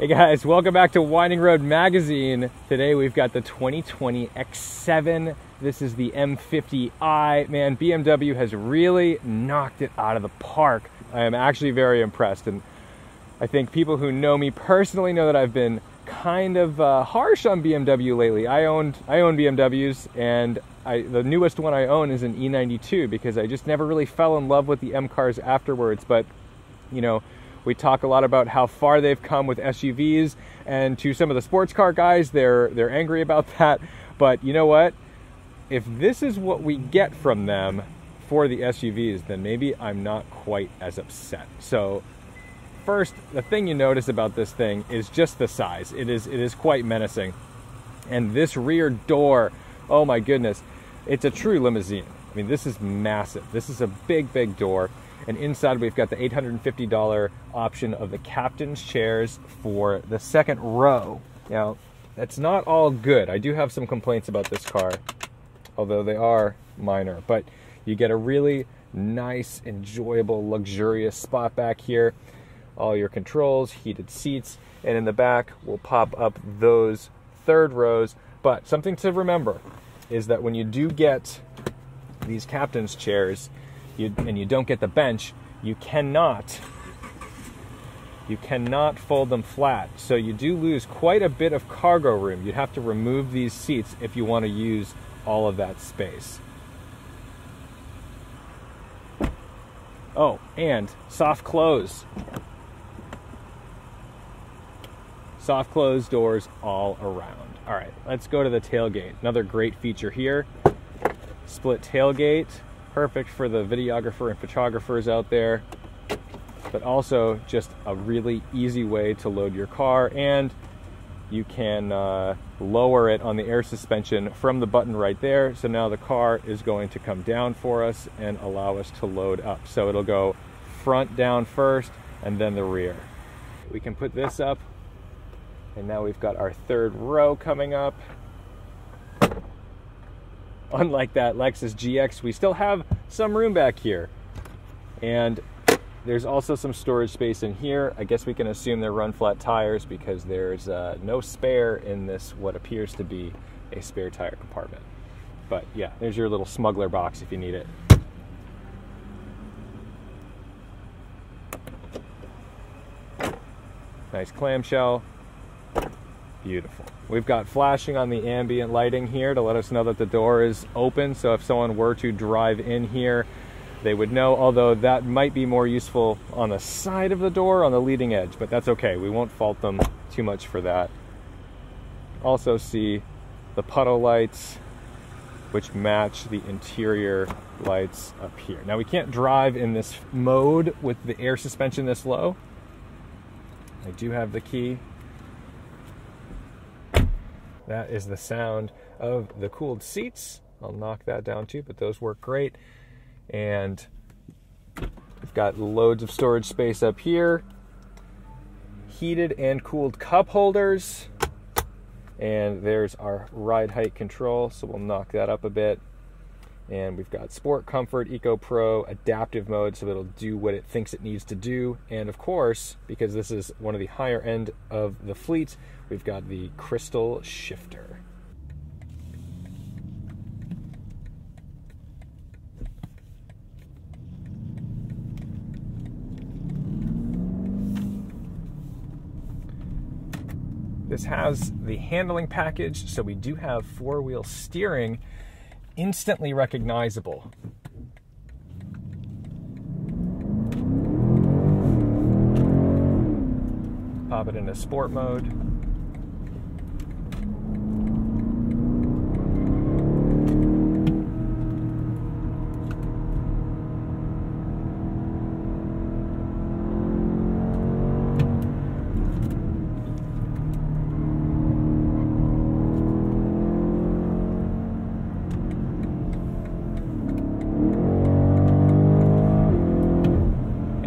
Hey guys, welcome back to Winding Road Magazine. Today we've got the 2020 X7. This is the M50i. Man, BMW has really knocked it out of the park. I am actually very impressed, and I think people who know me personally know that I've been kind of harsh on BMW lately. I own BMWs, and the newest one I own is an E92 because I just never really fell in love with the M cars afterwards. But you know, we talk a lot about how far they've come with SUVs, and to some of the sports car guys, they're angry about that. But you know what? If this is what we get from them for the SUVs, then maybe I'm not quite as upset. So first, the thing you notice about this thing is just the size. It is quite menacing. And this rear door, oh my goodness, it's a true limousine. I mean, this is massive. This is a big, big door. And inside we've got the $850 option of the captain's chairs for the second row. Now, that's not all good. I do have some complaints about this car, although they are minor. But you get a really nice, enjoyable, luxurious spot back here. All your controls, heated seats, and in the back we'll pop up those third rows. But something to remember is that when you do get these captain's chairs, and you don't get the bench, you cannot fold them flat. So you do lose quite a bit of cargo room. You'd have to remove these seats if you want to use all of that space. Oh, and soft close. Soft close doors all around. All right, let's go to the tailgate. Another great feature here. Split tailgate. Perfect for the videographer and photographers out there, but also just a really easy way to load your car, and you can lower it on the air suspension from the button right there. So now the car is going to come down for us and allow us to load up. So it'll go front down first and then the rear. We can put this up, and now we've got our third row coming up. Unlike that Lexus GX, we still have some room back here. And there's also some storage space in here. I guess we can assume they're run flat tires because there's no spare in this, what appears to be a spare tire compartment. But yeah, there's your little smuggler box if you need it. Nice clamshell. Beautiful. We've got flashing on the ambient lighting here to let us know that the door is open. So if someone were to drive in here, they would know, although that might be more useful on the side of the door, on the leading edge, but that's okay. We won't fault them too much for that. Also see the puddle lights, which match the interior lights up here. Now we can't drive in this mode with the air suspension this low. I do have the key. That is the sound of the cooled seats. I'll knock that down too, but those work great. And we've got loads of storage space up here. Heated and cooled cup holders. And there's our ride height control, so we'll knock that up a bit. And we've got Sport, Comfort, Eco Pro, Adaptive mode, so it'll do what it thinks it needs to do. And of course, because this is one of the higher end of the fleet, we've got the crystal shifter. This has the handling package, so we do have four-wheel steering, instantly recognizable. Pop it into sport mode.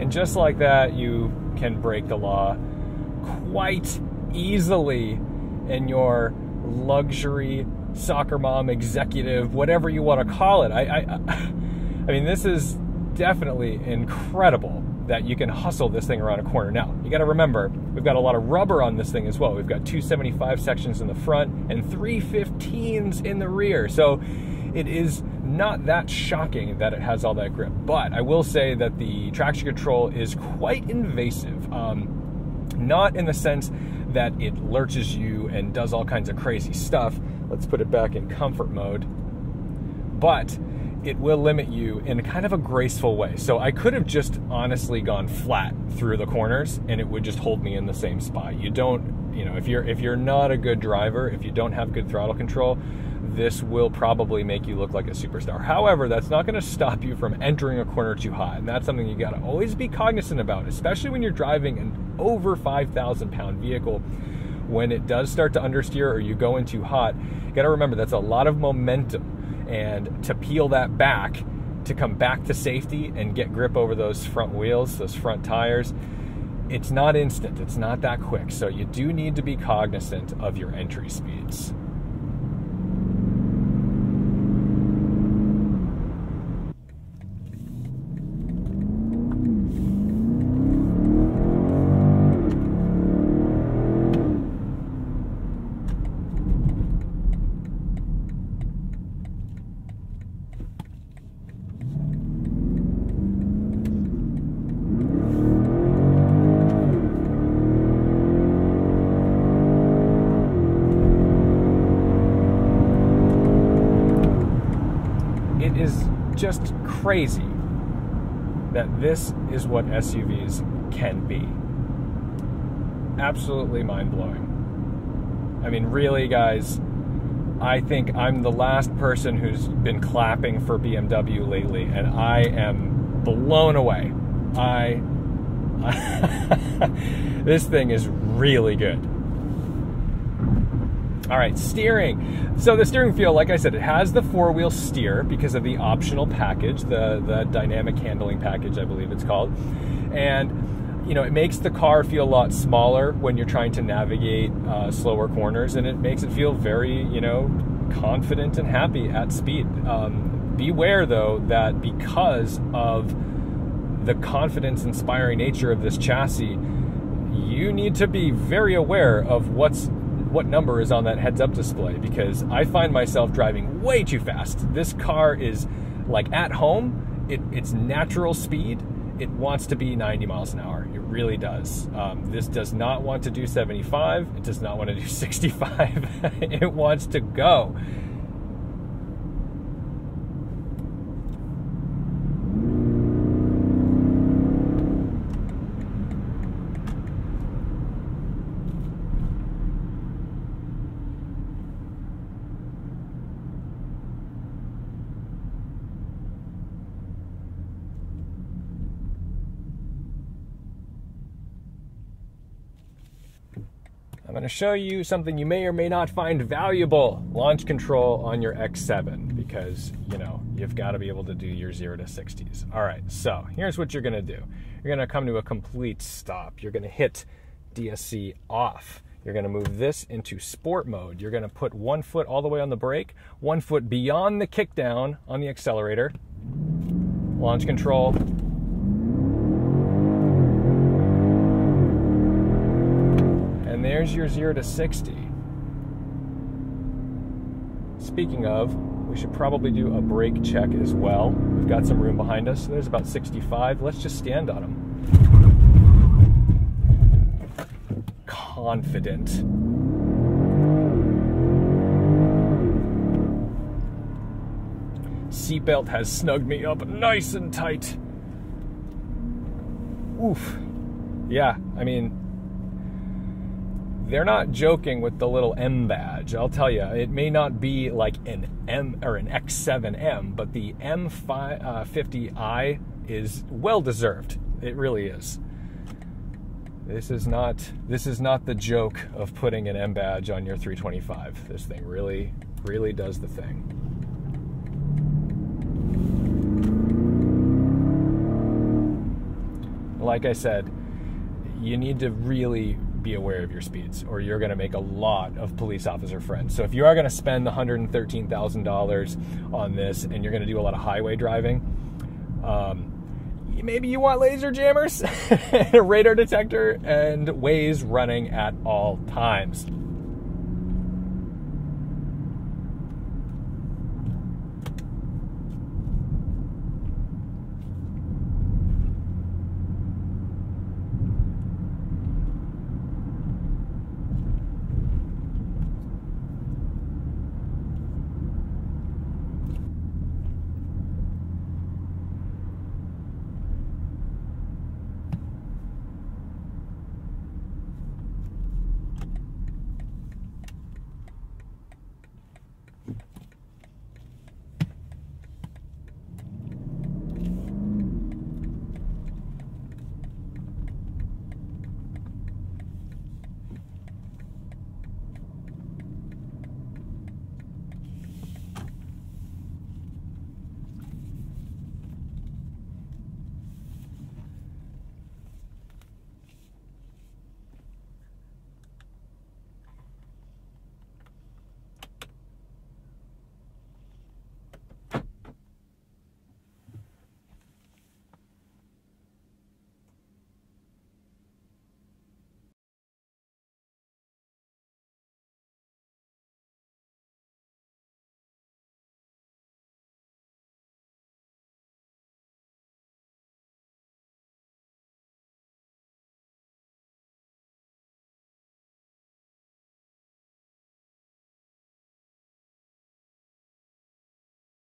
Just like that, you can break the law quite easily in your luxury soccer mom executive, whatever you want to call it. I mean, this is definitely incredible. that you can hustle this thing around a corner. Now, you got to remember, we've got a lot of rubber on this thing as well. We've got 275 sections in the front and 315s in the rear. So it is not that shocking that it has all that grip. But I will say that the traction control is quite invasive. Not in the sense that it lurches you and does all kinds of crazy stuff. Let's put it back in comfort mode. But it will limit you in kind of a graceful way. So I could have just honestly gone flat through the corners and it would just hold me in the same spot. You don't, you know, if you're not a good driver, if you don't have good throttle control, this will probably make you look like a superstar. However, that's not going to stop you from entering a corner too hot, and that's something you got to always be cognizant about, especially when you're driving an over 5,000 pound vehicle. When it does start to understeer or you go in too hot, you got to remember that's a lot of momentum, and to peel that back, to come back to safety and get grip over those front wheels, those front tires, it's not instant, it's not that quick. So you do need to be cognizant of your entry speeds. It is just crazy that this is what SUVs can be. Absolutely mind-blowing. I mean, really, guys, I think I'm the last person who's been clapping for BMW lately, and I am blown away. This thing is really good. All right, steering. So the steering feel, like I said, it has the four-wheel steer because of the optional package, the dynamic handling package, I believe it's called. And, you know, it makes the car feel a lot smaller when you're trying to navigate slower corners, and it makes it feel very, you know, confident and happy at speed. Beware, though, that because of the confidence-inspiring nature of this chassis, you need to be very aware of what number is on that heads-up display, because I find myself driving way too fast. This car is like at home, it's natural speed. It wants to be 90 miles an hour. It really does. This does not want to do 75. It does not want to do 65. It wants to go. I'm going to show you something you may or may not find valuable: launch control on your X7, because, you know, you've got to be able to do your 0 to 60s. All right, so here's what you're going to do. You're going to come to a complete stop. You're going to hit DSC off. You're going to move this into sport mode. You're going to put 1 foot all the way on the brake, 1 foot beyond the kick down on the accelerator. Launch control. And there's your 0 to 60. Speaking of, we should probably do a brake check as well. We've got some room behind us. So there's about 65. Let's just stand on them. Confident. Seatbelt has snugged me up nice and tight. Oof. Yeah, I mean, they're not joking with the little M badge. I'll tell you, it may not be like an M or an X7M, but the M50i is well deserved. It really is. This is not the joke of putting an M badge on your 325. This thing really, really does the thing. Like I said, you need to really be aware of your speeds, or you're going to make a lot of police officer friends. So if you are going to spend the $113,000 on this and you're going to do a lot of highway driving, maybe you want laser jammers, a radar detector, and Waze running at all times.